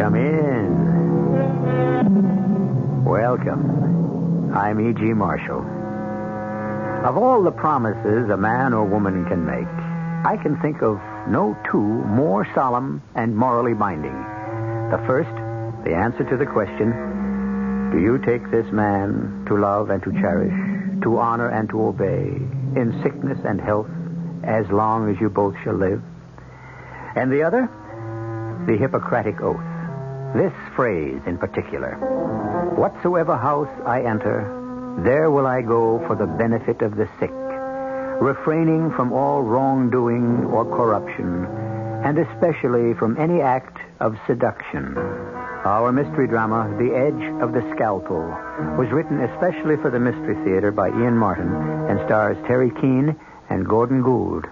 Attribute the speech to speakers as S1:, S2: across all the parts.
S1: Come in. Welcome. I'm E.G. Marshall. Of all the promises a man or woman can make, I can think of no two more solemn and morally binding. The first, the answer to the question, do you take this man to love and to cherish, to honor and to obey, in sickness and health, as long as you both shall live? And the other, the Hippocratic Oath. This phrase in particular, whatsoever house I enter, there will I go for the benefit of the sick, refraining from all wrongdoing or corruption, and especially from any act of seduction. Our mystery drama, The Edge of the Scalpel, was written especially for the Mystery Theater by Ian Martin and stars Terry Keane and Gordon Gould.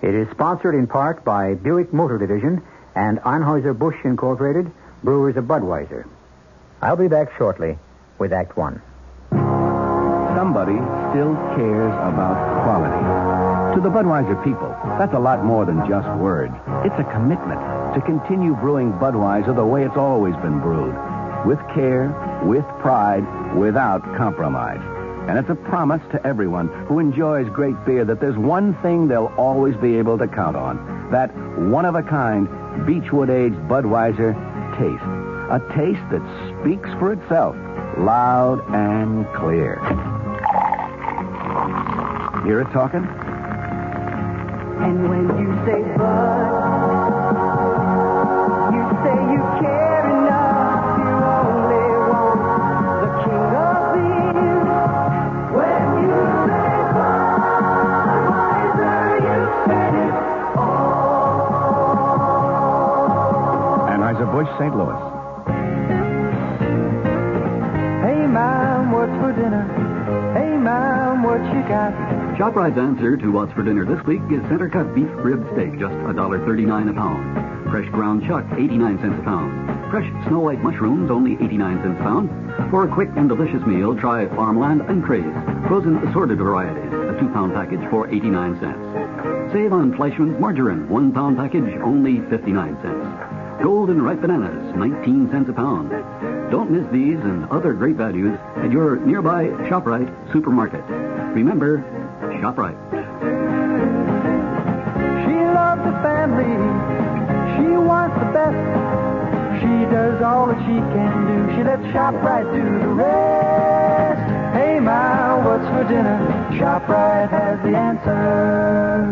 S1: It is sponsored in part by Buick Motor Division and Anheuser-Busch Incorporated, brewers of Budweiser. I'll be back shortly with Act One.
S2: Somebody still cares about quality. To the Budweiser people, that's a lot more than just words. It's a commitment to continue brewing Budweiser the way it's always been brewed. With care, with pride, without compromise. And it's a promise to everyone who enjoys great beer that there's one thing they'll always be able to count on. That one-of-a-kind, Beechwood-aged Budweiser taste. A taste that speaks for itself, loud and clear. Hear it talking?
S3: And when you say Bud, you say you care enough to only want the king of beer. When you say Budweiser, you said it all.
S2: Anheuser-Busch, St. Louis.
S3: Hey, Mom, what's for dinner? Hey, Mom, what you got?
S4: ShopRite's answer to what's for dinner this week is center-cut beef rib steak, just $1.39 a pound. Fresh ground chuck, 89 cents a pound. Fresh Snow White mushrooms, only 89 cents a pound. For a quick and delicious meal, try Farmland and Craze, frozen assorted varieties, a 2-pound package for 89 cents. Save on Fleischmann's margarine, 1-pound package, only 59 cents. Golden ripe bananas, 19 cents a pound. Don't miss these and other great values at your nearby ShopRite supermarket. Remember, ShopRite.
S3: She loves the family. She wants the best. She does all that she can do. She lets ShopRite do the rest. Hey, Ma, what's for dinner? ShopRite has the answer.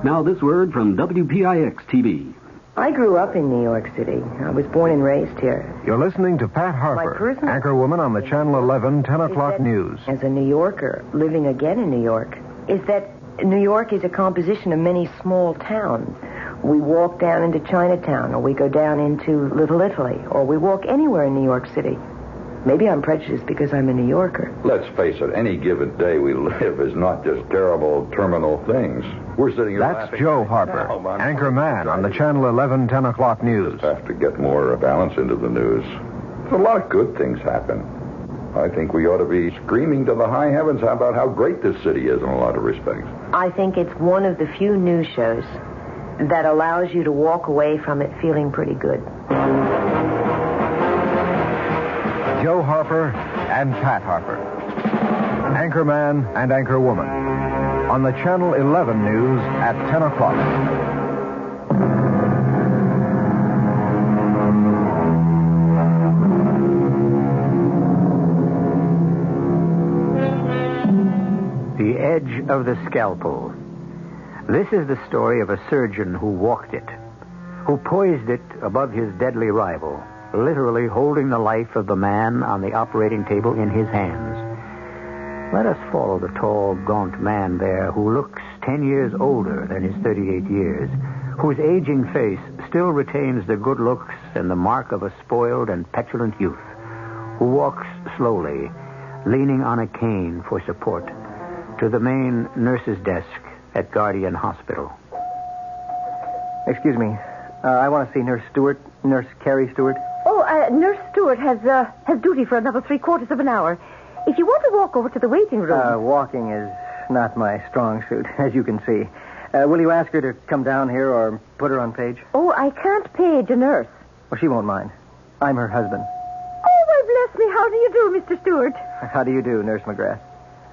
S4: Now this word from WPIX-TV.
S5: I grew up in New York City. I was born and raised here.
S6: You're listening to Pat Harper, anchorwoman on the Channel 11 10 o'clock news.
S5: As a New Yorker, living again in New York, is that New York is a composition of many small towns. We walk down into Chinatown, or we go down into Little Italy, or we walk anywhere in New York City. Maybe I'm prejudiced because I'm a New Yorker.
S7: Let's face it, any given day we live is not just terrible terminal things. We're sitting here
S6: That's Joe Harper, anchor man on the Channel 11 10 o'clock news.
S7: Have to get more balance into the news. A lot of good things happen. I think we ought to be screaming to the high heavens about how great this city is in a lot of respects.
S5: I think it's one of the few news shows that allows you to walk away from it feeling pretty good.
S6: Joe Harper and Pat Harper, anchorman and anchorwoman, on the Channel 11 news at 10 o'clock.
S1: The Edge of the Scalpel. This is the story of a surgeon who walked it, who poised it above his deadly rival, literally holding the life of the man on the operating table in his hands. Let us follow the tall, gaunt man there who looks 10 years older than his 38 years, whose aging face still retains the good looks and the mark of a spoiled and petulant youth, who walks slowly, leaning on a cane for support, to the main nurse's desk at Guardian Hospital.
S8: Excuse me. I want to see Nurse Stewart, Nurse Carrie Stewart.
S9: Nurse Stewart has duty for another 3/4 of an hour. If you want to walk over to the waiting room...
S8: Walking is not my strong suit, as you can see. Will you ask her to come down here or put her on page?
S9: Oh, I can't page a nurse.
S8: Well, she won't mind. I'm her husband.
S9: Oh, why, bless me. How do you do, Mr. Stewart?
S8: How do you do, Nurse McGrath?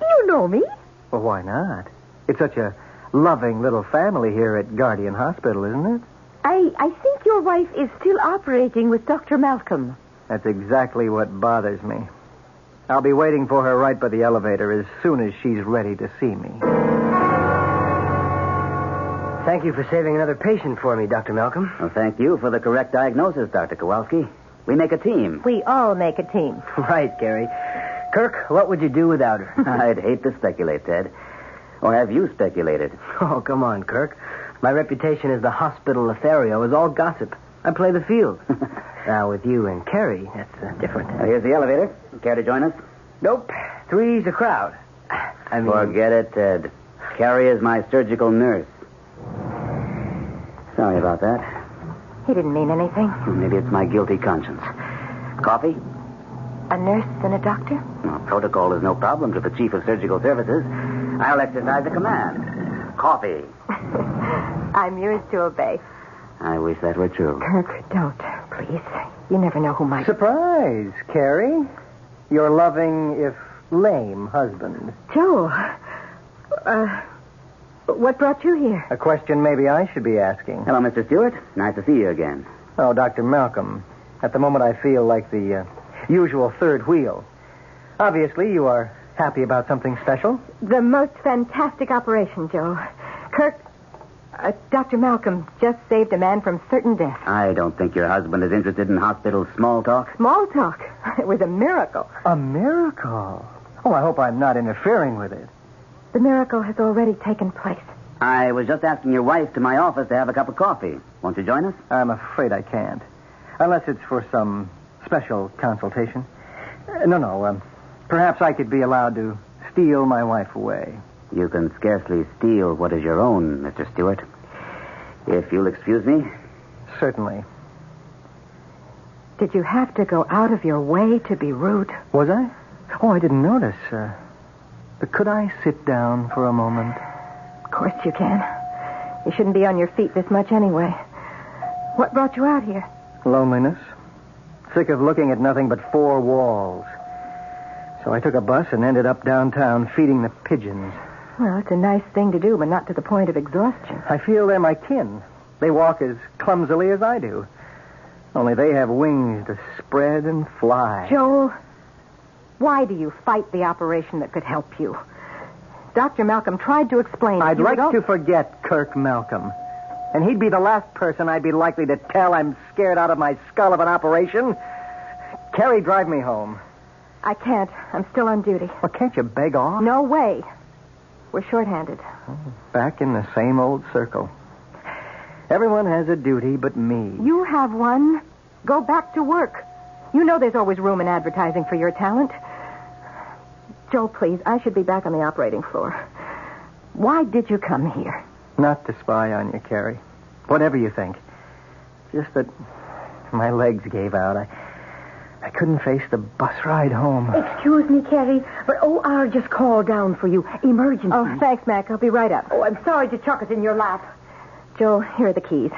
S9: You know me.
S8: Well, why not? It's such a loving little family here at Guardian Hospital, isn't it?
S9: I think your wife is still operating with Dr. Malcolm.
S8: That's exactly what bothers me. I'll be waiting for her right by the elevator as soon as she's ready to see me.
S10: Thank you for saving another patient for me, Dr. Malcolm.
S11: Well, thank you for the correct diagnosis, Dr. Kowalski. We make a team.
S9: We all make a team.
S10: Right, Gary. Kirk, what would you do without her?
S11: I'd hate to speculate, Ted. Or have you speculated?
S10: Oh, come on, Kirk. My reputation as the hospital Lothario is all gossip. I play the field. Now, with you and Carrie, that's different.
S11: Well, here's the elevator. Care to join us?
S10: Nope. Three's a crowd.
S11: Forget it, Ted. Carrie is my surgical nurse. Sorry about that.
S5: He didn't mean anything.
S11: Well, maybe it's my guilty conscience. Coffee?
S5: A nurse and a doctor?
S11: Well, protocol is no problem to the Chief of Surgical Services. I'll exercise the command. Coffee.
S5: I'm yours to obey.
S11: I wish that were true.
S5: Kirk, don't, please. You never know who might...
S8: Surprise, Carrie. Your loving, if lame, husband.
S9: Joe, what brought you here?
S8: A question maybe I should be asking.
S11: Hello, Mr. Stewart. Nice to see you again.
S8: Oh, Dr. Malcolm. At the moment, I feel like the usual third wheel. Obviously, you are happy about something special.
S9: The most fantastic operation, Joe. Kirk, Dr. Malcolm just saved a man from certain death.
S11: I don't think your husband is interested in hospital small talk.
S9: Small talk? It was a miracle.
S8: A miracle? Oh, I hope I'm not interfering with it.
S9: The miracle has already taken place.
S11: I was just asking your wife to my office to have a cup of coffee. Won't you join us?
S8: I'm afraid I can't. Unless it's for some special consultation. No. Perhaps I could be allowed to steal my wife away.
S11: You can scarcely steal what is your own, Mr. Stewart. If you'll excuse me.
S8: Certainly.
S9: Did you have to go out of your way to be rude?
S8: Was I? Oh, I didn't notice. But could I sit down for a moment?
S9: Of course you can. You shouldn't be on your feet this much anyway. What brought you out here?
S8: Loneliness. Sick of looking at nothing but four walls. So I took a bus and ended up downtown feeding the pigeons.
S9: Well, it's a nice thing to do, but not to the point of exhaustion.
S8: I feel they're my kin. They walk as clumsily as I do. Only they have wings to spread and fly.
S9: Joel, why do you fight the operation that could help you? Dr. Malcolm tried to explain.
S8: I'd like to forget Kirk Malcolm. And he'd be the last person I'd be likely to tell I'm scared out of my skull of an operation. Carrie, drive me home.
S9: I can't. I'm still on duty.
S8: Well, can't you beg off?
S9: No way. We're shorthanded.
S8: Back in the same old circle. Everyone has a duty but me.
S9: You have one. Go back to work. You know there's always room in advertising for your talent. Joe, please, I should be back on the operating floor. Why did you come here?
S8: Not to spy on you, Carrie. Whatever you think. Just that my legs gave out. I couldn't face the bus ride home.
S9: Excuse me, Carrie, but OR just called down for you. Emergency. Oh, thanks, Mac. I'll be right up. Oh, I'm sorry to chuck it in your lap. Joe, here are the keys.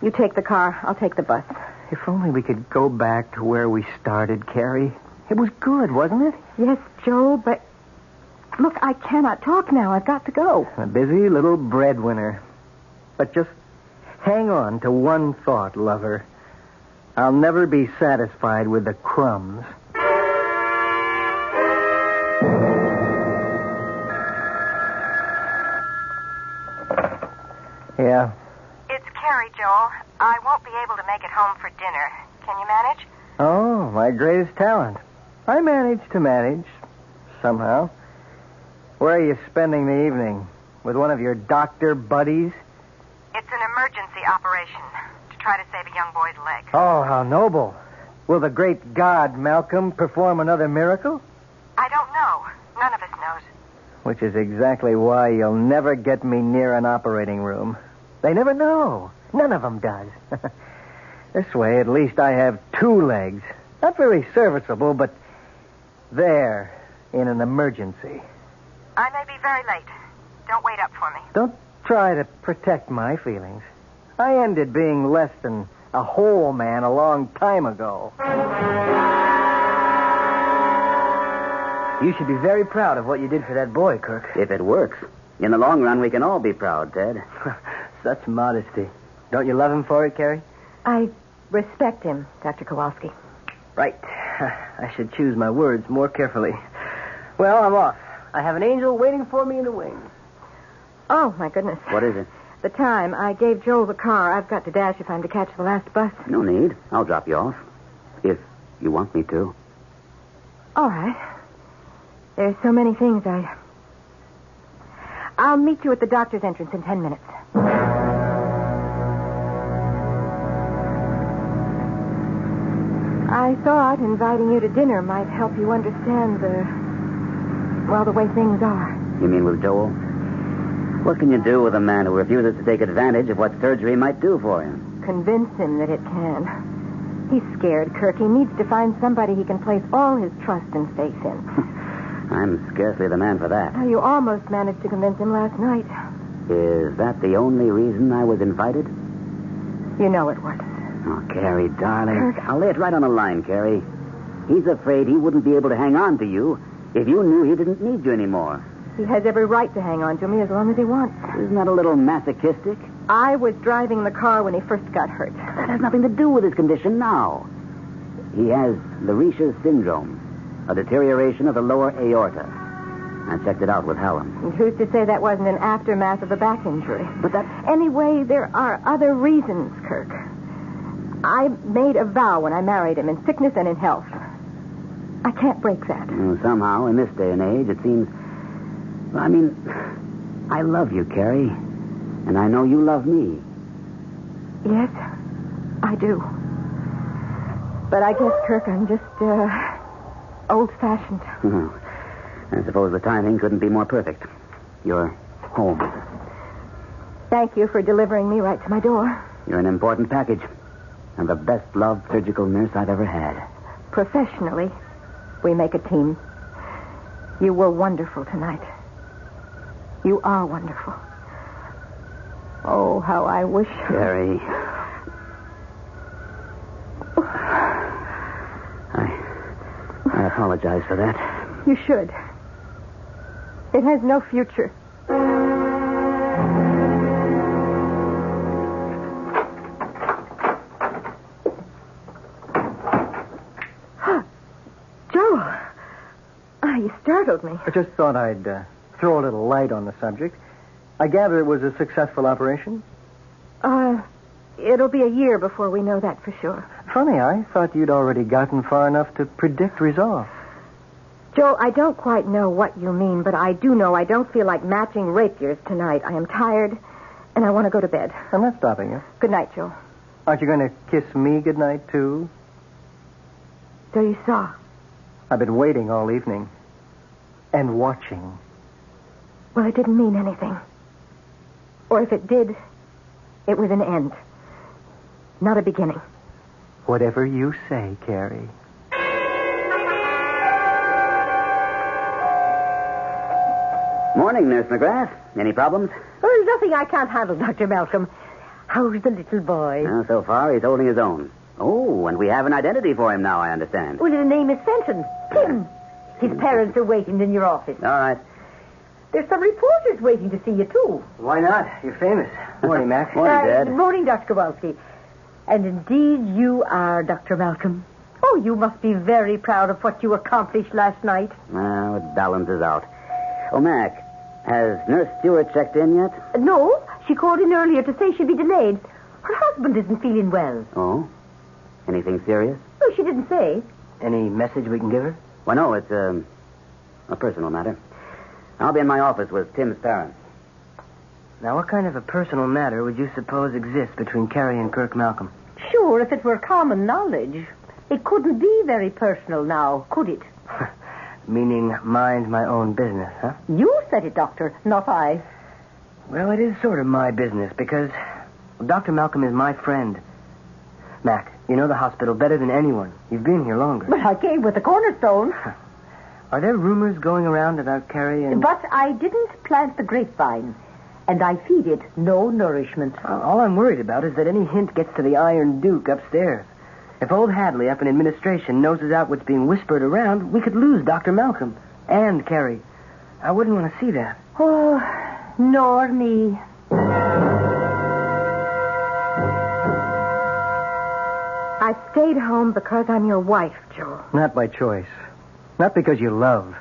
S9: You take the car. I'll take the bus.
S8: If only we could go back to where we started, Carrie. It was good, wasn't it?
S9: Yes, Joe, but... Look, I cannot talk now. I've got to go.
S8: A busy little breadwinner. But just hang on to one thought, lover. I'll never be satisfied with the crumbs. Yeah?
S5: It's Carrie, Joel. I won't be able to make it home for dinner. Can you manage?
S8: Oh, my greatest talent. I manage to manage. Somehow. Where are you spending the evening? With one of your doctor buddies?
S5: It's an emergency operation to try to save a young boy's leg.
S8: Oh, how noble. Will the great God, Malcolm, perform another miracle?
S5: I don't know. None of us knows.
S8: Which is exactly why you'll never get me near an operating room. They never know. None of them does. This way, at least I have two legs. Not very serviceable, but there, in an emergency.
S5: I may be very late. Don't wait up for me.
S8: Don't try to protect my feelings. I ended being less than A whole man a long time ago. You should be very proud of what you did for that boy, Kirk.
S11: If it works. In the long run, we can all be proud, Ted.
S8: Such modesty. Don't you love him for it, Carrie?
S9: I respect him, Dr. Kowalski.
S8: Right. I should choose my words more carefully. Well, I'm off. I have an angel waiting for me in the wings.
S9: Oh, my goodness.
S11: What is it?
S9: The time. I gave Joel the car. I've got to dash if I'm to catch the last bus.
S11: No need. I'll drop you off. If you want me to.
S9: All right. There's so many things I'll meet you at the doctor's entrance in 10 minutes. I thought inviting you to dinner might help you understand the way things are.
S11: You mean with Joel? What can you do with a man who refuses to take advantage of what surgery might do for him?
S9: Convince him that it can. He's scared, Kirk. He needs to find somebody he can place all his trust and faith in.
S11: I'm scarcely the man for that.
S9: Oh, you almost managed to convince him last night.
S11: Is that the only reason I was invited?
S9: You know it was.
S11: Oh, Carrie, darling.
S9: Kirk.
S11: I'll lay it right on the line, Carrie. He's afraid he wouldn't be able to hang on to you if you knew he didn't need you anymore.
S9: He has every right to hang on to me as long as he wants.
S11: Isn't that a little masochistic?
S9: I was driving the car when he first got hurt.
S11: That has nothing to do with his condition now. He has Lerisha's syndrome, a deterioration of the lower aorta. I checked it out with Helen.
S9: And who's to say that wasn't an aftermath of the back injury?
S11: But that...
S9: Anyway, there are other reasons, Kirk. I made a vow when I married him, in sickness and in health. I can't break that.
S11: Somehow, in this day and age, it seems... I mean, I love you, Carrie. And I know you love me.
S9: Yes, I do. But I guess, Kirk, I'm just, old-fashioned.
S11: Oh, I suppose the timing couldn't be more perfect. You're home.
S9: Thank you for delivering me right to my door.
S11: You're an important package. And the best-loved surgical nurse I've ever had.
S9: Professionally, we make a team. You were wonderful tonight. You are wonderful. Oh, how I wish...
S11: Carrie. I apologize for that.
S9: You should. It has no future. Joe. You startled me.
S8: I just thought I'd throw a little light on the subject. I gather it was a successful operation?
S9: It'll be a year before we know that for sure.
S8: Funny, I thought you'd already gotten far enough to predict results.
S9: Joe, I don't quite know what you mean, but I do know I don't feel like matching rapiers tonight. I am tired, and I want to go to bed.
S8: I'm not stopping you.
S9: Good night, Joe.
S8: Aren't you going to kiss me goodnight, too?
S9: So you saw.
S8: I've been waiting all evening. And watching.
S9: Well, it didn't mean anything. Or if it did, it was an end. Not a beginning.
S8: Whatever you say, Carrie.
S11: Morning, Nurse McGrath. Any problems?
S12: Oh, there's nothing I can't handle, Dr. Malcolm. How's the little boy?
S11: Well, so far, he's holding his own. Oh, and we have an identity for him now, I understand.
S12: Well, his name is Fenton. Tim. His parents are waiting in your office.
S11: All right.
S12: There's some reporters waiting to see you, too.
S8: Why not? You're famous. Morning, Max.
S11: Morning, Dad.
S12: Good morning, Dr. Kowalski. And indeed, you are, Dr. Malcolm. Oh, you must be very proud of what you accomplished last night.
S11: Well, it balances out. Oh, Mac, has Nurse Stewart checked in yet?
S12: No, she called in earlier to say she'd be delayed. Her husband isn't feeling well.
S11: Oh? Anything serious?
S12: No, she didn't say.
S8: Any message we can give her?
S11: Well, no, it's a personal matter. I'll be in my office with Tim's parents.
S8: Now, what kind of a personal matter would you suppose exists between Carrie and Kirk Malcolm?
S12: Sure, if it were common knowledge. It couldn't be very personal now, could it?
S8: Meaning mind my own business, huh?
S12: You said it, Doctor, not I.
S8: Well, it is sort of my business because Dr. Malcolm is my friend. Mac, you know the hospital better than anyone. You've been here longer.
S12: But I came with the cornerstone.
S8: Are there rumors going around about Carrie and...
S12: But I didn't plant the grapevine. and I feed it no nourishment.
S10: All I'm worried about is that any hint gets to the Iron Duke upstairs. If old Hadley up in administration noses out what's being whispered around, we could lose Dr. Malcolm and Carrie. I wouldn't want to see that.
S12: Oh, nor me.
S9: I stayed home because I'm your wife, Joe.
S8: Not by choice. Not because you love,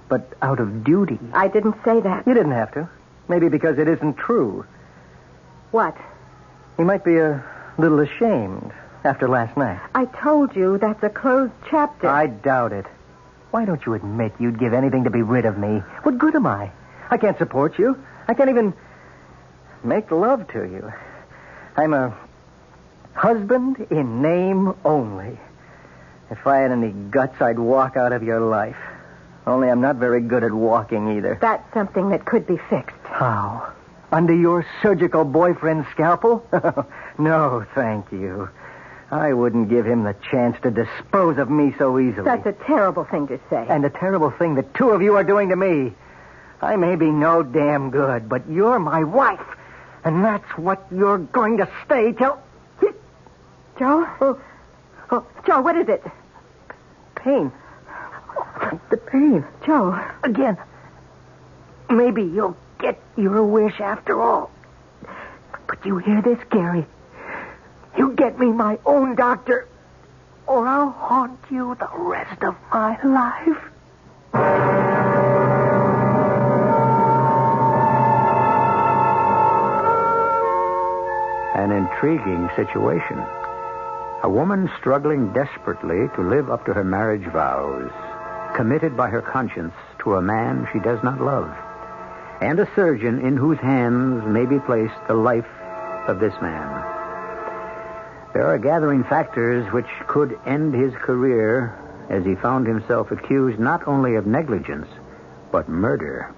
S8: but out of duty.
S9: I didn't say that.
S8: You didn't have to. Maybe because it isn't true.
S9: What?
S8: You might be a little ashamed after last night.
S9: I told you that's a closed chapter.
S8: I doubt it. Why don't you admit you'd give anything to be rid of me? What good am I? I can't support you. I can't even make love to you. I'm a husband in name only. If I had any guts, I'd walk out of your life. Only I'm not very good at walking either.
S9: That's something that could be fixed.
S8: How? Under your surgical boyfriend's scalpel? No, thank you. I wouldn't give him the chance to dispose of me so easily.
S9: That's a terrible thing to say.
S8: And a terrible thing the two of you are doing to me. I may be no damn good, but you're my wife. And that's what you're going to stay till...
S9: Joe? Oh, Joe, what is it?
S8: Pain. The pain.
S9: Joe.
S8: Again. Maybe you'll get your wish after all. But you hear this, Gary? You get me my own doctor, or I'll haunt you the rest of my life.
S1: An intriguing situation. A woman struggling desperately to live up to her marriage vows, committed by her conscience to a man she does not love, and a surgeon in whose hands may be placed the life of this man. There are gathering factors which could end his career as he found himself accused not only of negligence, but murder.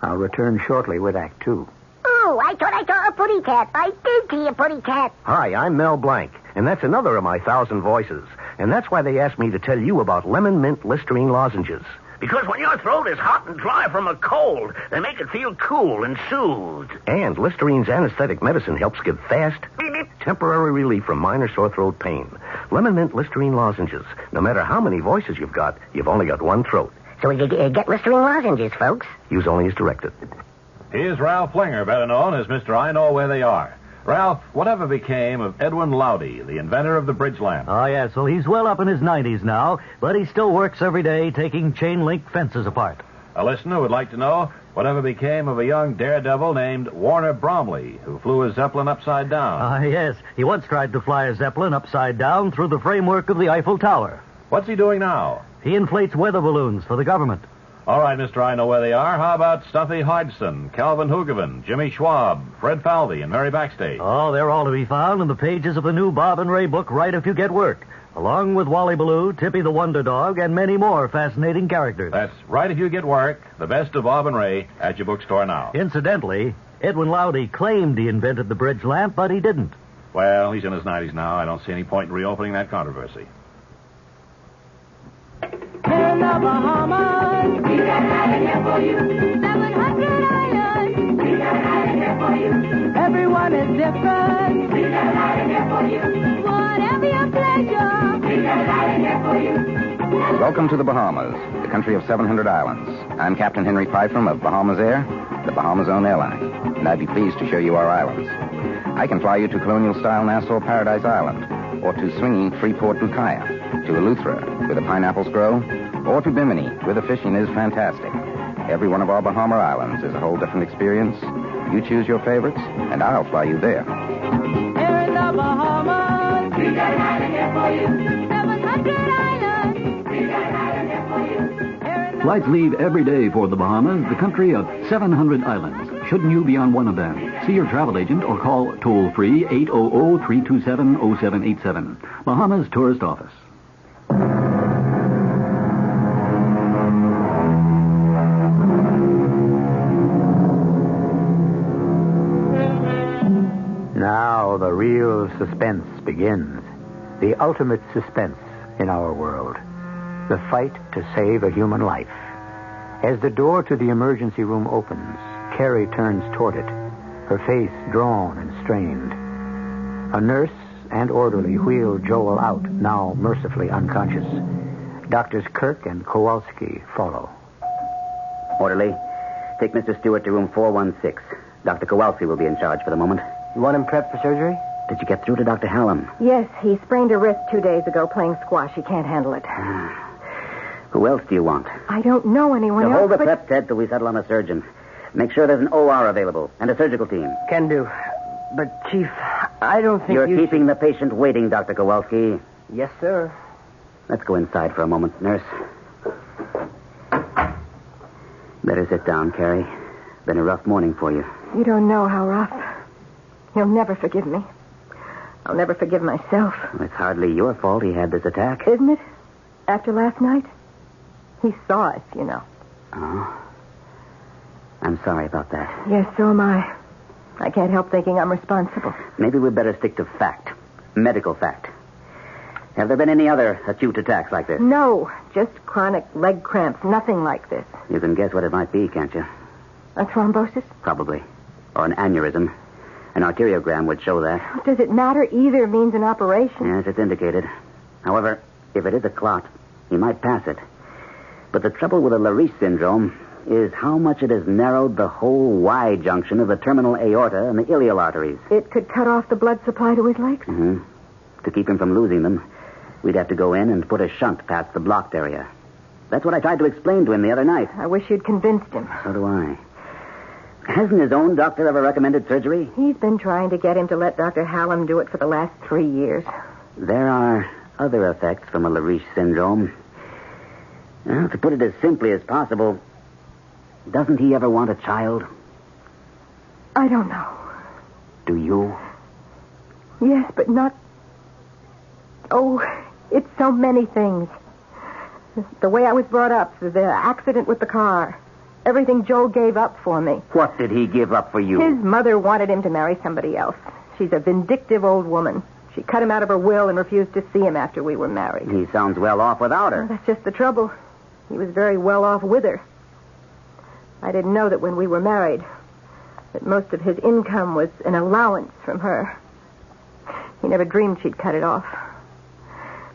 S1: I'll return shortly with Act Two.
S13: Oh, I thought I saw a pretty cat. I did see a pretty cat.
S2: Hi, I'm Mel Blanc, and that's another of my 1,000 voices. And that's why they asked me to tell you about lemon mint Listerine lozenges.
S14: Because when your throat is hot and dry from a cold, they make it feel cool and soothed.
S2: And Listerine's anesthetic medicine helps give fast, temporary relief from minor sore throat pain. Lemon mint Listerine lozenges. No matter how many voices you've got, you've only got one throat.
S13: So you get Listerine lozenges, folks.
S2: Use only as directed.
S15: Here's Ralph Flinger, better known as Mr. I Know Where They Are. Ralph, whatever became of Edwin Lowdy, the inventor of the bridge lamp?
S16: Oh, yes. Well, he's well up in his 90s now, but he still works every day taking chain-link fences apart.
S15: A listener would like to know whatever became of a young daredevil named Warner Bromley, who flew a Zeppelin upside down.
S16: Yes. He once tried to fly a Zeppelin upside down through the framework of the Eiffel Tower.
S15: What's he doing now?
S16: He inflates weather balloons for the government.
S15: All right, Mr. I Know Where They Are. How about Stuffy Hodgson, Calvin Hoogovan, Jimmy Schwab, Fred Falvey, and Mary Backstage?
S16: Oh, they're all to be found in the pages of the new Bob and Ray book, Right If You Get Work, along with Wally Ballou, Tippy the Wonder Dog, and many more fascinating characters.
S15: That's Right If You Get Work, the best of Bob and Ray, at your bookstore now.
S16: Incidentally, Edwin Lowdy claimed he invented the bridge lamp, but he didn't.
S15: Well, he's in his 90s now. I don't see any point in reopening that controversy.
S3: In the Bahamas, we got an island here for you. 700 islands, we got an island here for you. Everyone is different, we got an island here for you. Whatever your pleasure, we got an island here for you.
S17: Welcome to the Bahamas, the country of 700 islands. I'm Captain Henry Pyfrom of Bahamas Air, the Bahamas' own airline, and I'd be pleased to show you our islands. I can fly you to colonial-style Nassau Paradise Island, or to swinging Freeport Bucaya, to Eleuthera, where the pineapples grow, or to Bimini, where the fishing is fantastic. Every one of our Bahama islands is a whole different experience. You choose your favorites, and I'll fly you there.
S3: Here in the Bahamas, we got an island here for you. 700 islands, we got an island here for you.
S4: Flights leave every day for the Bahamas, the country of 700 islands. Shouldn't you be on one of them? See your travel agent or call toll-free 800-327-0787. Bahamas Tourist Office.
S1: Now the real suspense begins. The ultimate suspense in our world. The fight to save a human life. As the door to the emergency room opens, Carrie turns toward it, her face drawn and strained. A nurse and orderly wheel Joel out, now mercifully unconscious. Doctors Kirk and Kowalski follow.
S11: Orderly, take Mr. Stewart to room 416. Dr. Kowalski will be in charge for the moment.
S10: You want him prepped for surgery?
S11: Did you get through to Dr. Hallam?
S9: Yes, he sprained a wrist 2 days ago playing squash. He can't handle it.
S11: Who else do you want?
S9: I don't know anyone else,
S11: Hold the
S9: but...
S11: prep, Ted, till we settle on a surgeon. Make sure there's an OR available and a surgical team.
S10: Can do. But, Chief, I don't think
S11: You're keeping the patient waiting, Dr. Kowalski.
S10: Yes, sir.
S11: Let's go inside for a moment, nurse. Better sit down, Carrie. Been a rough morning for you.
S9: You don't know how rough. You'll never forgive me. I'll never forgive myself.
S11: Well, it's hardly your fault he had this attack.
S9: Isn't it? After last night? He saw us, you know.
S11: Oh. I'm sorry about that.
S9: Yes, so am I. I can't help thinking I'm responsible.
S11: Maybe we'd better stick to fact. Medical fact. Have there been any other acute attacks like this?
S9: No, just chronic leg cramps. Nothing like this.
S11: You can guess what it might be, can't you?
S9: A thrombosis?
S11: Probably. Or an aneurysm. An arteriogram would show that.
S9: Does it matter? Either means an operation.
S11: Yes, it's indicated. However, if it is a clot, he might pass it. But the trouble with a Lariche syndrome is how much it has narrowed the whole Y junction of the terminal aorta and the iliac arteries.
S9: It could cut off the blood supply to his legs?
S11: Mm-hmm. To keep him from losing them, we'd have to go in and put a shunt past the blocked area. That's what I tried to explain to him the other night.
S9: I wish you'd convinced him.
S11: So do I. Hasn't his own doctor ever recommended surgery?
S9: He's been trying to get him to let Dr. Hallam do it for the last 3 years.
S11: There are other effects from a Lariche syndrome. Well, to put it as simply as possible, doesn't he ever want a child?
S9: I don't know.
S11: Do you?
S9: Yes, but not... Oh, it's so many things. The way I was brought up, the accident with the car, everything Joel gave up for me.
S11: What did he give up for you?
S9: His mother wanted him to marry somebody else. She's a vindictive old woman. She cut him out of her will and refused to see him after we were married.
S11: He sounds well off without her.
S9: Well, that's just the trouble. He was very well off with her. I didn't know that when we were married, that most of his income was an allowance from her. He never dreamed she'd cut it off.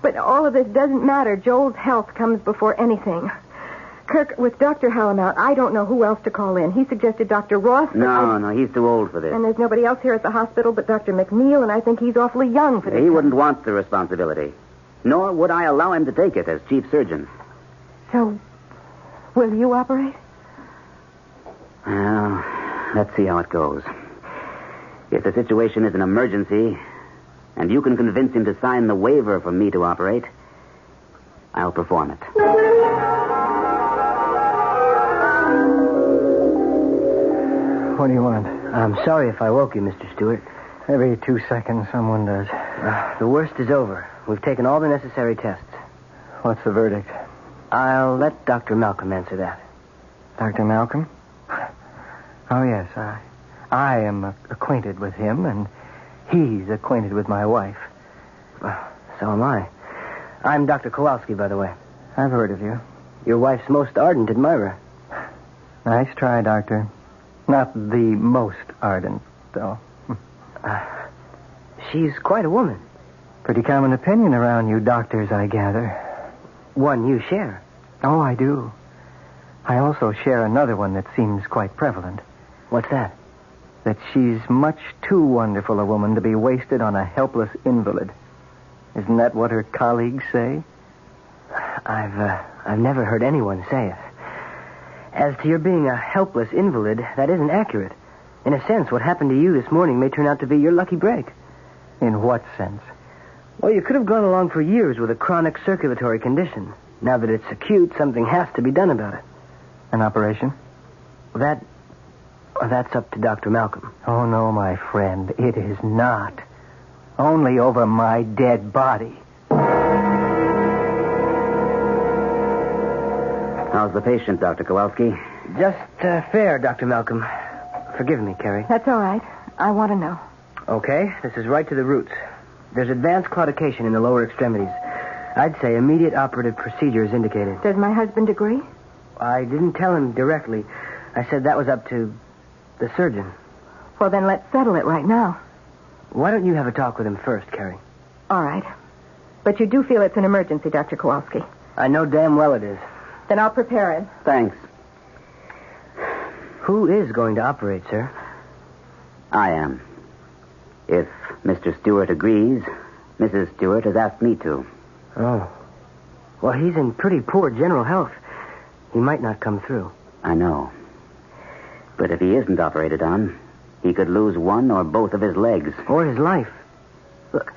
S9: But all of this doesn't matter. Joel's health comes before anything. Kirk, with Dr. Hallam out, I don't know who else to call in. He suggested Dr. Ross.
S11: No, he's too old for this.
S9: And there's nobody else here at the hospital but Dr. McNeil, and I think he's awfully young for this.
S11: He wouldn't want the responsibility. Nor would I allow him to take it as chief surgeon.
S9: So, will you operate?
S11: Well, let's see how it goes. If the situation is an emergency, and you can convince him to sign the waiver for me to operate, I'll perform it.
S8: What do you want?
S10: I'm sorry if I woke you, Mr. Stewart.
S8: Every 2 seconds someone does.
S10: The worst is over. We've taken all the necessary tests.
S8: What's the verdict?
S10: I'll let Dr. Malcolm answer that.
S8: Dr. Malcolm? Oh, yes. I am acquainted with him, and he's acquainted with my wife.
S10: So am I. I'm Dr. Kowalski, by the way.
S8: I've heard of you.
S10: Your wife's most ardent admirer.
S8: Nice try, Doctor. Not the most ardent, though.
S10: She's quite a woman.
S8: Pretty common opinion around you doctors, I gather.
S10: One you share.
S8: Oh, I do. I also share another one that seems quite prevalent.
S10: What's that?
S8: That she's much too wonderful a woman to be wasted on a helpless invalid. Isn't that what her colleagues say?
S10: I've never heard anyone say it. As to your being a helpless invalid, that isn't accurate. In a sense, what happened to you this morning may turn out to be your lucky break.
S8: In what sense?
S10: Well, you could have gone along for years with a chronic circulatory condition. Now that it's acute, something has to be done about it.
S8: An operation?
S10: That's up to Dr. Malcolm.
S8: Oh, no, my friend. It is not. Only over my dead body.
S11: How's the patient, Dr. Kowalski?
S10: Just fair, Dr. Malcolm. Forgive me, Carrie.
S9: That's all right. I want to know.
S10: Okay, this is right to the roots. There's advanced claudication in the lower extremities. I'd say immediate operative procedure is indicated.
S9: Does my husband agree?
S10: I didn't tell him directly. I said that was up to The surgeon.
S9: Well, then let's settle it right now.
S10: Why don't you have a talk with him first, Carrie?
S9: All right. But you do feel it's an emergency, Dr. Kowalski.
S10: I know damn well it is.
S9: Then I'll prepare him.
S11: Thanks.
S10: Who is going to operate, sir?
S11: I am. If Mr. Stewart agrees, Mrs. Stewart has asked me to.
S10: Oh. Well, he's in pretty poor general health. He might not come through.
S11: I know. But if he isn't operated on, he could lose one or both of his legs.
S10: Or his life. Look,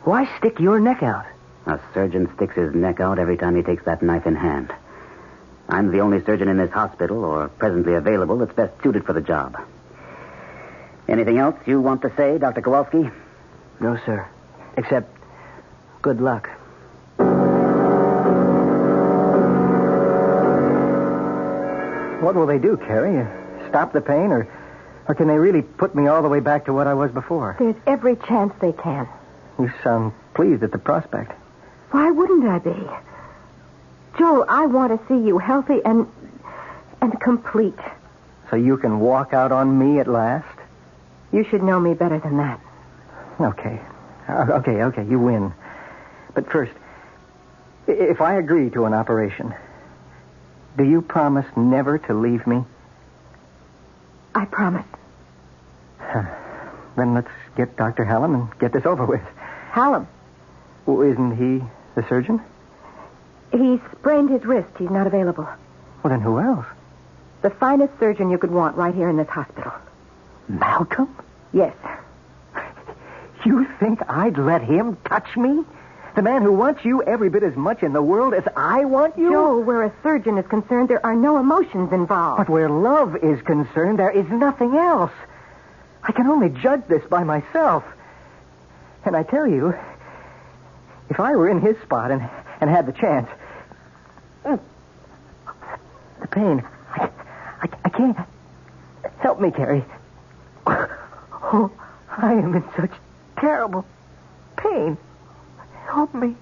S10: why stick your neck out?
S11: A surgeon sticks his neck out every time he takes that knife in hand. I'm the only surgeon in this hospital, or presently available, that's best suited for the job. Anything else you want to say, Dr. Kowalski?
S10: No, sir. Except, good luck.
S8: What will they do, Carrie? Stop the pain, or can they really put me all the way back to what I was before?
S9: There's every chance they can.
S8: You sound pleased at the prospect.
S9: Why wouldn't I be? Joel, I want to see you healthy and complete.
S8: So you can walk out on me at last?
S9: You should know me better than that.
S8: Okay. Okay, you win. But first, if I agree to an operation, do you promise never to leave me?
S9: I promise.
S8: Then let's get Dr. Hallam and get this over with.
S9: Hallam?
S8: Well, isn't he the surgeon?
S9: He sprained his wrist. He's not available.
S8: Well, then who else?
S9: The finest surgeon you could want right here in this hospital.
S8: Malcolm?
S9: Yes.
S8: You think I'd let him touch me? The man who wants you every bit as much in the world as I want you?
S9: Joe, where a surgeon is concerned, there are no emotions involved.
S8: But where love is concerned, there is nothing else. I can only judge this by myself. And I tell you, if I were in his spot and had the chance, the pain, I can't. Help me, Carrie. Oh, I am in such terrible pain. Help me.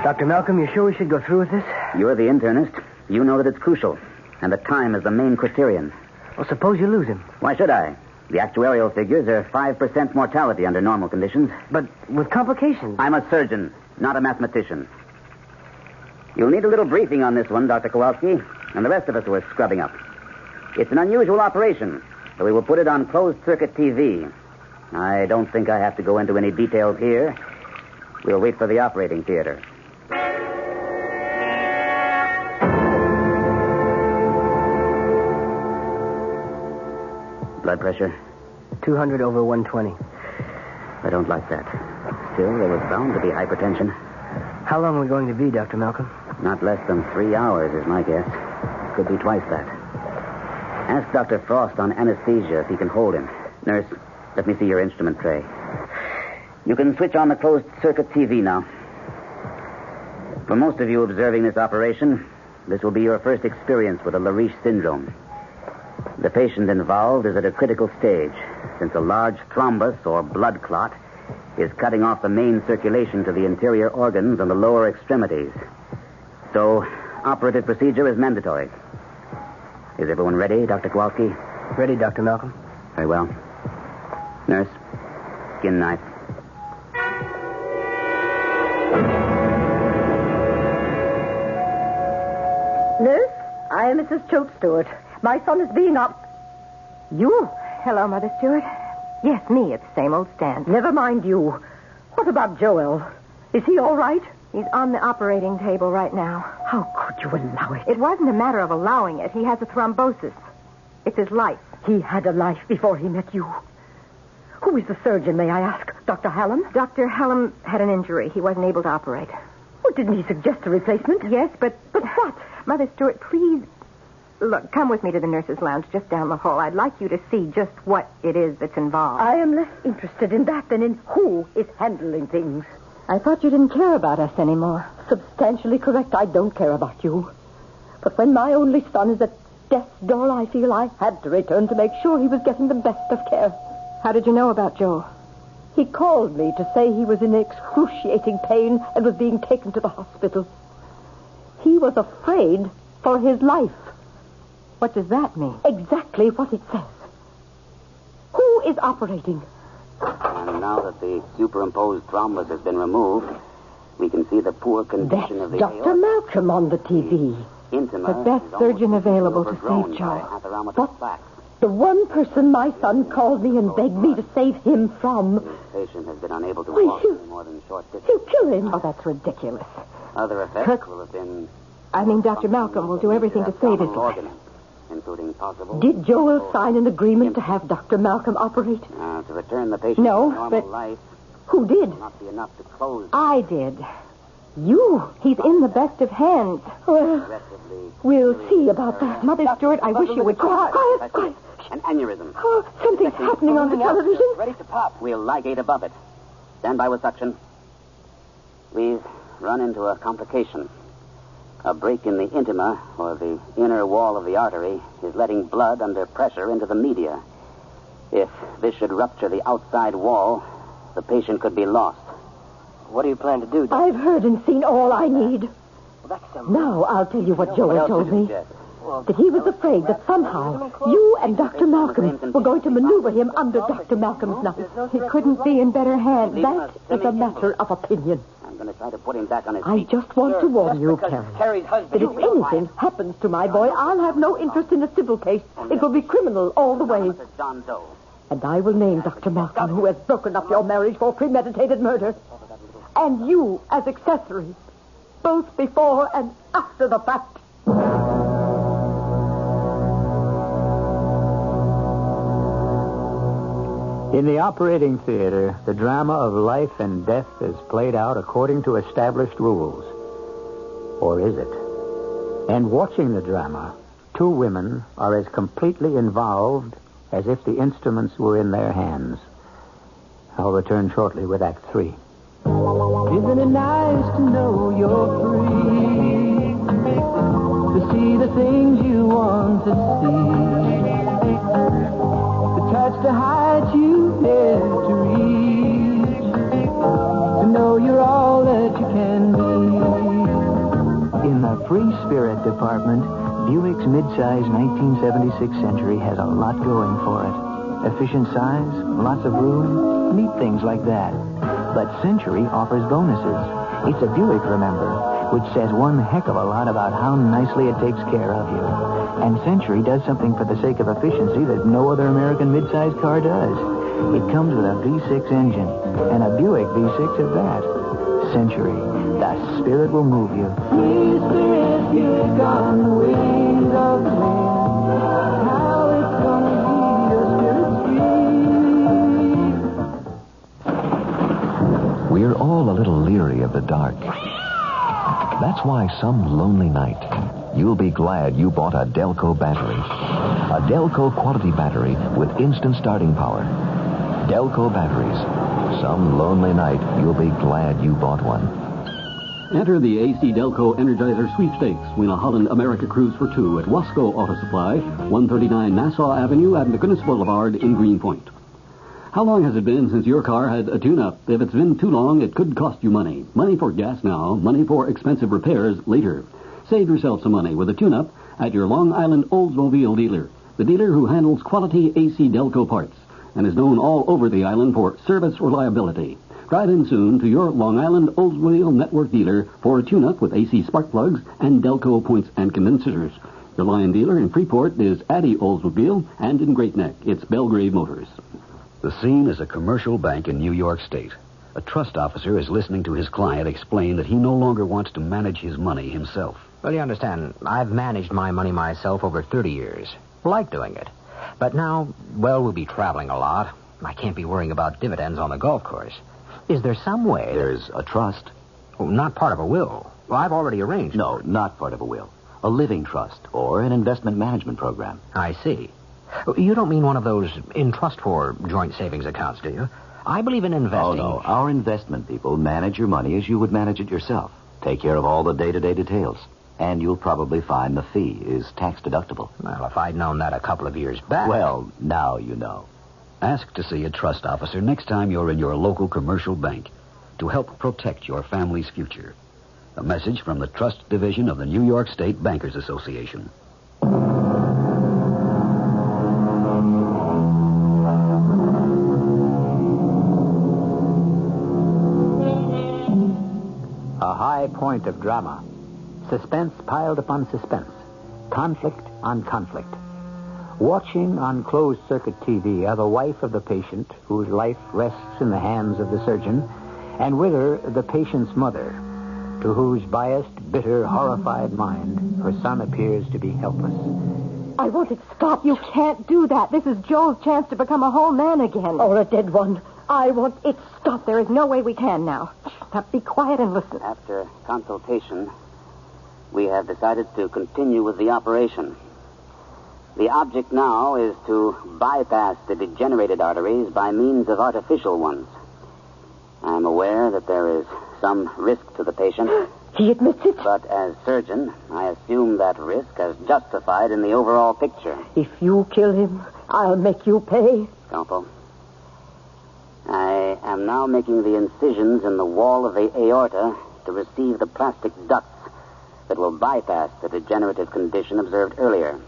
S10: Dr. Malcolm, you sure we should go through with this?
S11: You're the internist. You know that it's crucial. And that time is the main criterion.
S10: Well, suppose you lose him.
S11: Why should I? The actuarial figures are 5% mortality under normal conditions.
S10: But with complications.
S11: I'm a surgeon, not a mathematician. You'll need a little briefing on this one, Dr. Kowalski, and the rest of us who are scrubbing up. It's an unusual operation, so we will put it on closed-circuit TV. I don't think I have to go into any details here. We'll wait for the operating theater. Blood pressure?
S10: 200 over 120.
S11: I don't like that. Still, there was bound to be hypertension.
S10: How long are we going to be, Dr. Malcolm?
S11: Not less than 3 hours is my guess. Could be twice that. Ask Dr. Frost on anesthesia if he can hold him. Nurse, let me see your instrument tray. You can switch on the closed-circuit TV now. For most of you observing this operation, this will be your first experience with a Lariche syndrome. The patient involved is at a critical stage, since a large thrombus or blood clot is cutting off the main circulation to the interior organs and the lower extremities. So, operative procedure is mandatory. Is everyone ready, Dr. Kowalski?
S10: Ready, Dr. Malcolm.
S11: Very well. Nurse, skin knife.
S12: Nurse, I am Mrs. Choate Stewart. My son is being
S9: You? Hello, Mother Stewart. Yes, me. It's the same old stand.
S12: Never mind you. What about Joel? Is he all right?
S9: He's on the operating table right now.
S12: How could you allow it?
S9: It wasn't a matter of allowing it. He has a thrombosis. It's his life.
S12: He had a life before he met you. Who is the surgeon, may I ask? Dr. Hallam?
S9: Dr. Hallam had an injury. He wasn't able to operate.
S12: Well, didn't he suggest a replacement?
S9: Yes, but...
S12: But what?
S9: Mother Stewart, please... Look, come with me to the nurse's lounge just down the hall. I'd like you to see just what it is that's involved.
S12: I am less interested in that than in who is handling things.
S9: I thought you didn't care about us anymore.
S12: Substantially correct. I don't care about you. But when my only son is at death's door, I feel I had to return to make sure he was getting the best of care.
S9: How did you know about Joel?
S12: He called me to say he was in excruciating pain and was being taken to the hospital. He was afraid for his life.
S9: What does that mean?
S12: Exactly what it says. Who is operating?
S11: And now that the superimposed thrombus has been removed, we can see the poor condition of the
S12: Dr. Malcolm on the TV.
S11: Intima.
S9: The best surgeon available to save Joe.
S12: But the one person my son called me and begged me to save him from.
S11: This patient has been unable to walk any more than short distance.
S12: You kill him.
S9: Oh, that's ridiculous.
S11: Other effects will have been...
S9: Dr. Malcolm will do everything to save his life.
S11: Organs, including possible...
S12: Did Joel sign an agreement to have Dr. Malcolm operate?
S11: To return the patient to normal life...
S12: Who did?
S11: Will not be enough to close...
S9: I did. You. He's in the best of hands.
S12: Well, we'll see about that.
S9: Mother Stewart, I wish you would...
S12: Quiet.
S11: An aneurysm.
S12: Oh, something's happening on the television.
S11: Ready to pop. We'll ligate above it. Stand by with suction. We've run into a complication. A break in the intima, or the inner wall of the artery, is letting blood under pressure into the media. If this should rupture the outside wall, the patient could be lost.
S10: What do you plan to do, Doctor?
S12: I've heard and seen all I need.
S10: Well, that's
S12: Now I'll tell you what Joel told me. That he was afraid that somehow you and Dr. Malcolm were going to maneuver him under Dr. Malcolm's knife.
S9: He couldn't be in better hands.
S12: That is a matter of opinion.
S11: I'm going to try to put him back on his
S12: I
S11: feet.
S12: just want to warn you,
S10: Carrie's husband.
S12: that if anything happens to my boy, I'll have no interest in a civil case. It will be criminal all the way.
S11: John Doe.
S12: And I will name Dr. Malcolm, who has broken up your marriage for premeditated murder. And you as accessory, both before and after the fact.
S1: In the operating theater, the drama of life and death is played out according to established rules. Or is it? And watching the drama, two women are as completely involved as if the instruments were in their hands. I'll return shortly with Act 3.
S3: Isn't it nice to know you're free? To see the things you want to see. To touch the heights you dare to reach. To know you're all that you can be.
S10: In the Free Spirit department, Buick's midsize 1976 Century has a lot going for it. Efficient size, lots of room, neat things like that. But Century offers bonuses. It's a Buick, remember, which says one heck of a lot about how nicely it takes care of you. And Century does something for the sake of efficiency that no other American midsize car does. It comes with a V6 engine, and a Buick V6 at that. Century, the spirit will move you.
S3: Free spirit, you've gone the ways of the wind. How it's gonna be your spirit free.
S2: We're all a little leery of the dark. That's why some lonely night, you'll be glad you bought a Delco battery. A Delco quality battery with instant starting power. Delco batteries. Some lonely night, you'll be glad you bought one.
S4: Enter the AC Delco Energizer Sweepstakes. Win a Holland America cruise for two at Wasco Auto Supply, 139 Nassau Avenue at McGinnis Boulevard in Greenpoint. How long has it been since your car had a tune-up? If it's been too long, it could cost you money. Money for gas now, money for expensive repairs later. Save yourself some money with a tune-up at your Long Island Oldsmobile dealer, the dealer who handles quality AC Delco parts and is known all over the island for service reliability. Drive in soon to your Long Island Oldsmobile Network dealer for a tune-up with AC spark plugs and Delco points and condensers. Your line dealer in Freeport is Addy Oldsmobile, and in Great Neck, it's Belgrave Motors.
S18: The scene is a commercial bank in New York State. A trust officer is listening to his client explain that he no longer wants to manage his money himself.
S19: Well, you understand, I've managed my money myself over 30 years. Like doing it. But now, well, we'll be traveling a lot. I can't be worrying about dividends on the golf course. Is there some way...
S18: There's a trust.
S19: Oh, not part of a will. Well, I've already arranged.
S18: No, not part of a will. A living trust or an investment management program.
S19: I see. You don't mean one of those in trust for joint savings accounts, do you? I believe in investing.
S18: Oh, no. Our investment people manage your money as you would manage it yourself. Take care of all the day-to-day details. And you'll probably find the fee is tax deductible.
S19: Well, if I'd known that a couple of years back...
S18: Well, now you know. Ask to see a trust officer next time you're in your local commercial bank to help protect your family's future. A message from the Trust Division of the New York State Bankers Association.
S1: A high point of drama. Suspense piled upon suspense. Conflict on conflict. Watching on closed-circuit TV are the wife of the patient, whose life rests in the hands of the surgeon, and with her, the patient's mother, to whose biased, bitter, horrified mind her son appears to be helpless.
S9: I want it stopped. You can't do that. This is Joel's chance to become a whole man again.
S12: Or a dead one. I want it stopped.
S9: There is no way we can now. Now be quiet and listen.
S11: After consultation, we have decided to continue with the operation. The object now is to bypass the degenerated arteries by means of artificial ones. I'm aware that there is some risk to the patient.
S12: He admits it.
S11: But as surgeon, I assume that risk as justified in the overall picture.
S12: If you kill him, I'll make you pay.
S11: Scalpel, I am now making the incisions in the wall of the aorta to receive the plastic ducts that will bypass the degenerative condition observed earlier.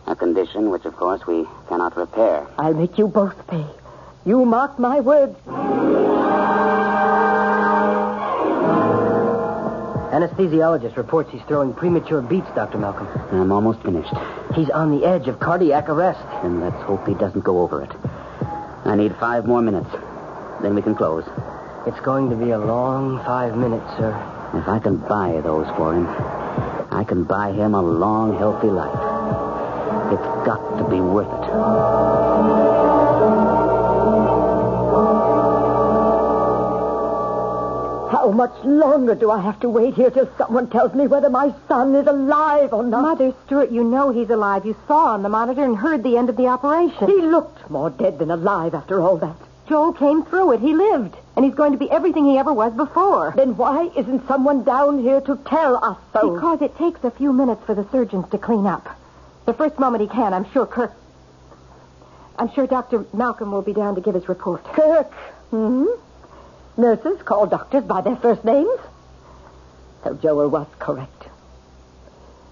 S11: A condition which, of course, we cannot repair.
S12: I'll make you both pay. You mark my words.
S10: Anesthesiologist reports he's throwing premature beats, Dr. Malcolm.
S11: I'm almost finished.
S10: He's on the edge of cardiac arrest.
S11: Then let's hope he doesn't go over it. I need 5 more minutes. Then we can close.
S10: It's going to be a long 5 minutes, sir.
S11: If I can buy those for him, I can buy him a long, healthy life. It's got to be worth it.
S12: How much longer do I have to wait here till someone tells me whether my son is alive or not?
S9: Mother Stewart, you know he's alive. You saw on the monitor and heard the end of the operation.
S12: He looked more dead than alive after all that.
S9: Joel came through it. He lived. And he's going to be everything he ever was before.
S12: Then why isn't someone down here to tell us so?
S9: Because it takes a few minutes for the surgeons to clean up. The first moment he can, I'm sure Dr. Malcolm will be down to give his report.
S12: Kirk? Nurses call doctors by their first names. So Joel was correct.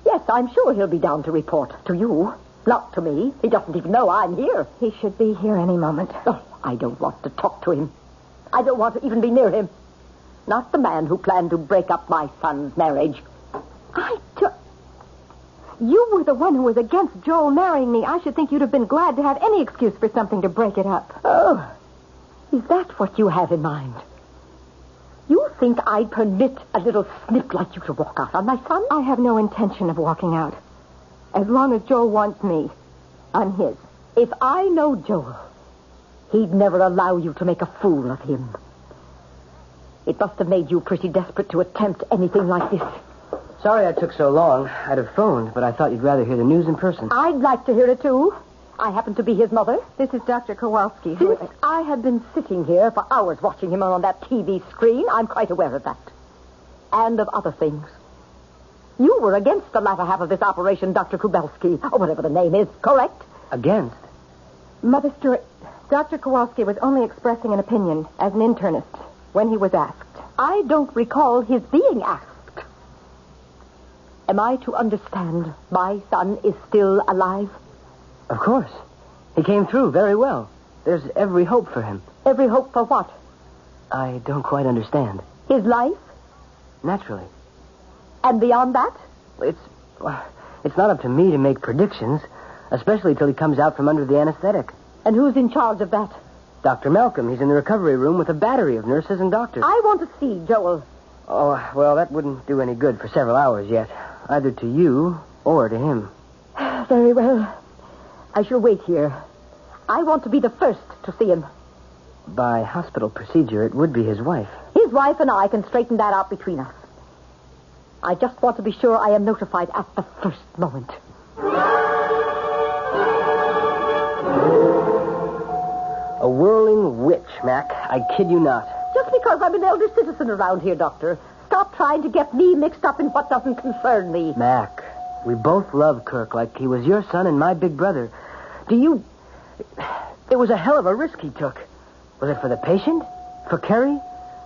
S12: Yes, I'm sure he'll be down to report. To you. Not to me. He doesn't even know I'm here.
S9: He should be here any moment.
S12: Oh, I don't want to talk to him. I don't want to even be near him. Not the man who planned to break up my son's marriage.
S9: You were the one who was against Joel marrying me. I should think you'd have been glad to have any excuse for something to break it up.
S12: Oh, is that what you have in mind? You think I'd permit a little snip like you to walk out on my son?
S9: I have no intention of walking out. As long as Joel wants me, I'm his.
S12: If I know Joel, he'd never allow you to make a fool of him. It must have made you pretty desperate to attempt anything like this.
S10: Sorry I took so long. I'd have phoned, but I thought you'd rather hear the news in person.
S12: I'd like to hear it, too. I happen to be his mother.
S9: This is Dr. Kowalski.
S12: Since I have been sitting here for hours watching him on that TV screen, I'm quite aware of that. And of other things. You were against the latter half of this operation, Dr. Kubelski, or whatever the name is, correct?
S10: Against?
S9: Mother Stewart, Dr. Kowalski was only expressing an opinion as an internist when he was asked.
S12: I don't recall his being asked. Am I to understand my son is still alive?
S10: Of course. He came through very well. There's every hope for him.
S12: Every hope for what?
S10: I don't quite understand.
S12: His life?
S10: Naturally.
S12: And beyond that?
S10: It's not up to me to make predictions, especially till he comes out from under the anesthetic.
S12: And who's in charge of that?
S10: Dr. Malcolm. He's in the recovery room with a battery of nurses and doctors.
S12: I want to see Joel.
S10: Oh, well, that wouldn't do any good for several hours yet. Either to you or to him.
S12: Very well. I shall wait here. I want to be the first to see him.
S10: By hospital procedure, it would be his wife.
S12: His wife and I can straighten that out between us. I just want to be sure I am notified at the first moment.
S10: A whirling witch, Mac. I kid you not.
S12: Just because I'm an elder citizen around here, Doctor. Stop trying to get me mixed up in what doesn't concern me.
S10: Mac, we both love Kirk like he was your son and my big brother. It was a hell of a risk he took. Was it for the patient? For Kerry?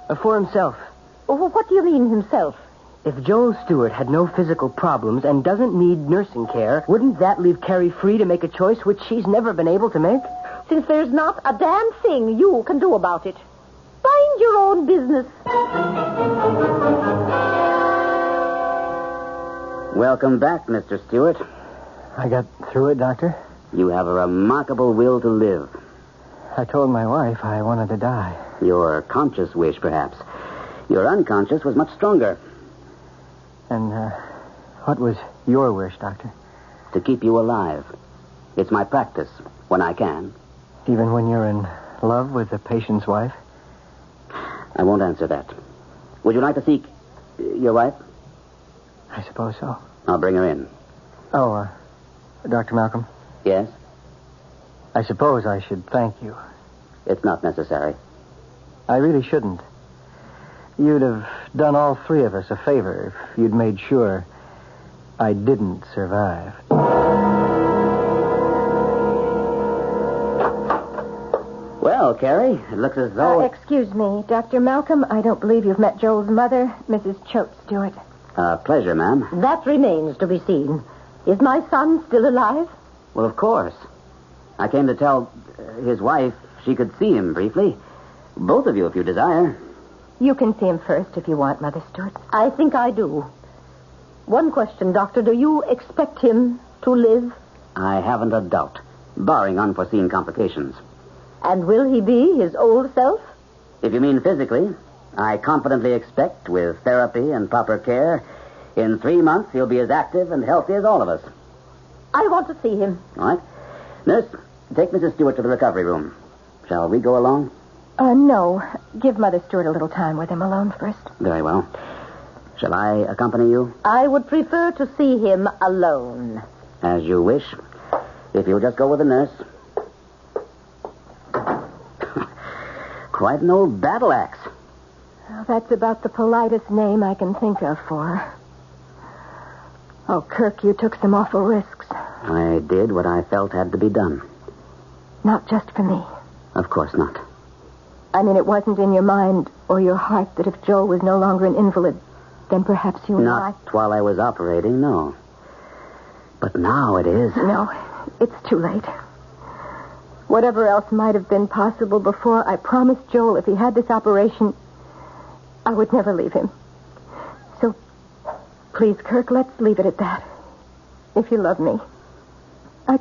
S10: Or for himself?
S12: Well, what do you mean, himself?
S10: If Joel Stewart had no physical problems and doesn't need nursing care, wouldn't that leave Carrie free to make a choice which she's never been able to make?
S12: Since there's not a damn thing you can do about it. Mind your own business.
S11: Welcome back, Mr. Stewart.
S8: I got through it, Doctor.
S11: You have a remarkable will to live.
S8: I told my wife I wanted to die.
S11: Your conscious wish, perhaps. Your unconscious was much stronger.
S8: And what was your wish, Doctor?
S11: To keep you alive. It's my practice, when I can.
S8: Even when you're in love with the patient's wife?
S11: I won't answer that. Would you like to seek your wife?
S8: I suppose so.
S11: I'll bring her in.
S8: Oh, Dr. Malcolm?
S11: Yes?
S8: I suppose I should thank you.
S11: It's not necessary.
S8: I really shouldn't. You'd have done all three of us a favor if you'd made sure I didn't survive.
S11: Well, Carrie, it looks as though...
S9: Excuse me, Dr. Malcolm. I don't believe you've met Joel's mother, Mrs. Choate Stewart.
S11: Pleasure, ma'am.
S12: That remains to be seen. Is my son still alive?
S11: Well, of course. I came to tell his wife she could see him briefly. Both of you, if you desire.
S9: You can see him first if you want, Mother Stewart.
S12: I think I do. One question, Doctor. Do you expect him to live?
S11: I haven't a doubt, barring unforeseen complications.
S12: And will he be his old self?
S11: If you mean physically, I confidently expect, with therapy and proper care, in 3 months he'll be as active and healthy as all of us.
S12: I want to see him.
S11: All right. Nurse, take Mrs. Stewart to the recovery room. Shall we go along?
S9: No. Give Mother Stewart a little time with him alone first.
S11: Very well. Shall I accompany you?
S12: I would prefer to see him alone.
S11: As you wish. If you'll just go with the nurse. Quite an old battle axe.
S9: Well, that's about the politest name I can think of for her. Oh, Kirk, you took some awful risks.
S11: I did what I felt had to be done.
S9: Not just for me.
S11: Of course not.
S9: I mean, it wasn't in your mind or your heart that if Joe was no longer an invalid, then perhaps you and I...
S11: Not while I was operating, no. But now it is.
S9: No, it's too late. Whatever else might have been possible before, I promised Joel if he had this operation, I would never leave him. So, please, Kirk, let's leave it at that. If you love me. I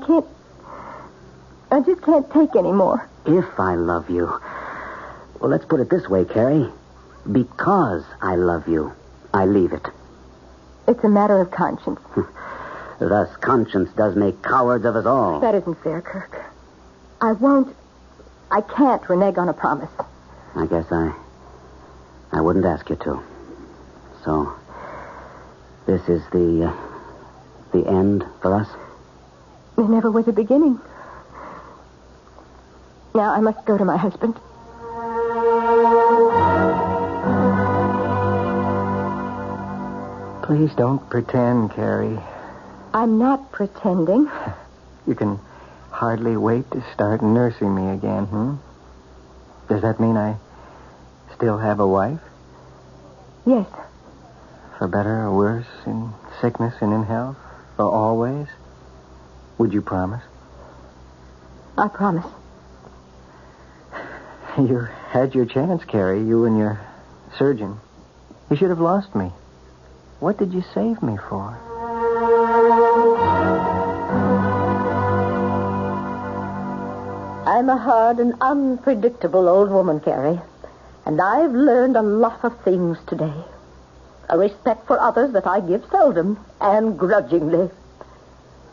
S9: just can't take any more.
S11: If I love you. Well, let's put it this way, Carrie. Because I love you, I leave it.
S9: It's a matter of conscience.
S11: Thus, conscience does make cowards of us all.
S9: That isn't fair, Kirk. I can't renege on a promise.
S11: I guess I wouldn't ask you to. So, this is the end for us?
S9: There never was a beginning. Now I must go to my husband.
S8: Please don't pretend, Carrie.
S9: I'm not pretending.
S8: You can hardly wait to start nursing me again, Does that mean I still have a wife?
S9: Yes.
S8: For better or worse, in sickness and in health? For always? Would you promise?
S9: I promise.
S8: You had your chance, Carrie, you and your surgeon. You should have lost me. What did you save me for?
S12: I'm a hard and unpredictable old woman, Carrie. And I've learned a lot of things today. A respect for others that I give seldom and grudgingly.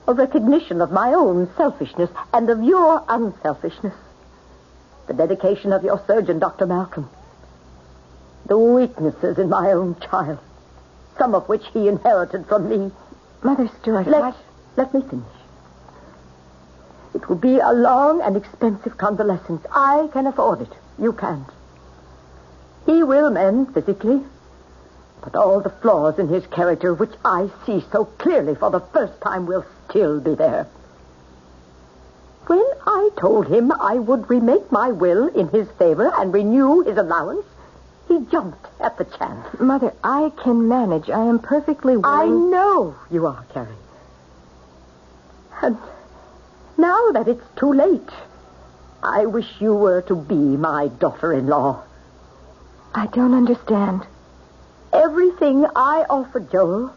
S12: A recognition of my own selfishness and of your unselfishness. The dedication of your surgeon, Dr. Malcolm. The weaknesses in my own child. Some of which he inherited from me.
S9: Mother Stewart,
S12: Let me finish. It will be a long and expensive convalescence. I can afford it. You can't. He will mend physically. But all the flaws in his character, which I see so clearly for the first time, will still be there. When I told him I would remake my will in his favor and renew his allowance, He jumped at the chance.
S9: Mother, I can manage. I am perfectly willing.
S12: I know you are, Carrie. And now that it's too late, I wish you were to be my daughter-in-law.
S9: I don't understand.
S12: Everything I offered Joel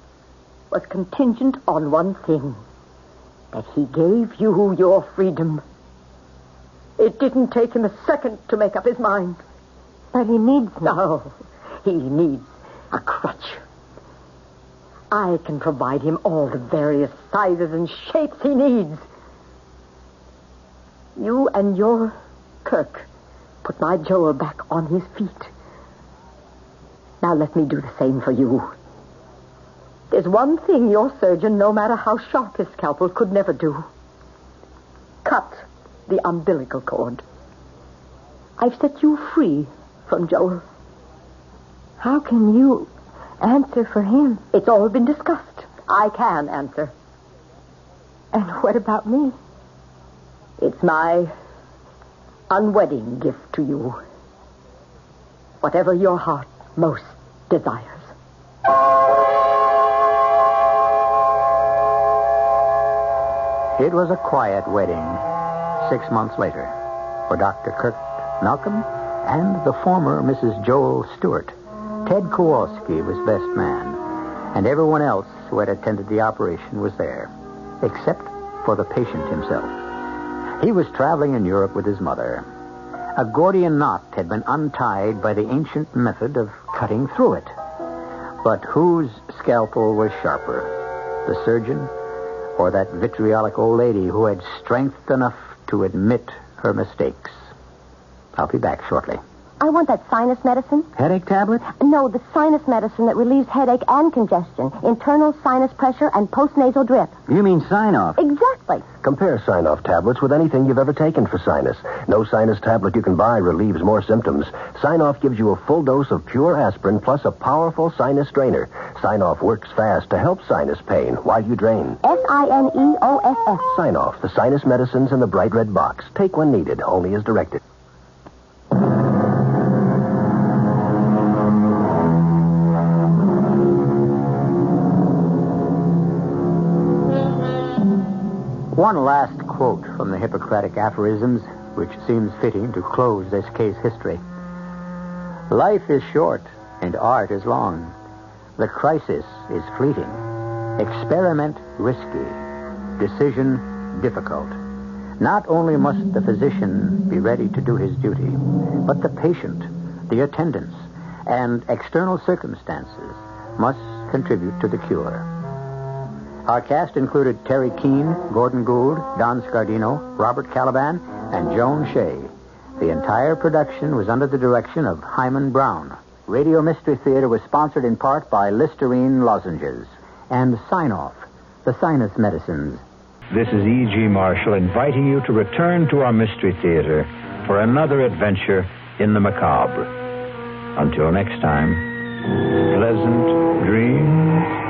S12: was contingent on one thing. That he gave you your freedom. It didn't take him a second to make up his mind.
S9: But he needs me.
S12: No, he needs a crutch. I can provide him all the various sizes and shapes he needs. You and your Kirk put my Joel back on his feet. Now let me do the same for you. There's one thing your surgeon, no matter how sharp his scalpel, could never do. Cut the umbilical cord. I've set you free from Joel.
S9: How can you answer for him?
S12: It's all been discussed. I can answer.
S9: And what about me?
S12: It's my unwedding gift to you. Whatever your heart most desires.
S1: It was a quiet wedding 6 months later for Dr. Kirk Malcolm and the former Mrs. Joel Stewart. Ted Kowalski was best man, and everyone else who had attended the operation was there, except for the patient himself. He was traveling in Europe with his mother. A Gordian knot had been untied by the ancient method of cutting through it. But whose scalpel was sharper, the surgeon or that vitriolic old lady who had strength enough to admit her mistakes? I'll be back shortly.
S20: I want that sinus medicine.
S8: Headache tablet?
S20: No, the sinus medicine that relieves headache and congestion, internal sinus pressure, and postnasal drip.
S2: You mean sign-off?
S20: Exactly.
S2: Compare sign-off tablets with anything you've ever taken for sinus. No sinus tablet you can buy relieves more symptoms. Sign-off gives you a full dose of pure aspirin plus a powerful sinus drainer. Sign-off works fast to help sinus pain while you drain.
S20: Sineoff.
S2: Sign-off, the sinus medicines in the bright red box. Take when needed, only as directed.
S1: One last quote from the Hippocratic aphorisms, which seems fitting to close this case history. Life is short and art is long. The crisis is fleeting. Experiment risky. Decision difficult. Not only must the physician be ready to do his duty, but the patient, the attendants, and external circumstances must contribute to the cure. Our cast included Terry Keane, Gordon Gould, Don Scardino, Robert Caliban, and Joan Shea. The entire production was under the direction of Hyman Brown. Radio Mystery Theater was sponsored in part by Listerine lozenges and Sign-Off, the sinus medicines.
S6: This is E.G. Marshall inviting you to return to our Mystery Theater for another adventure in the macabre. Until next time, pleasant dreams.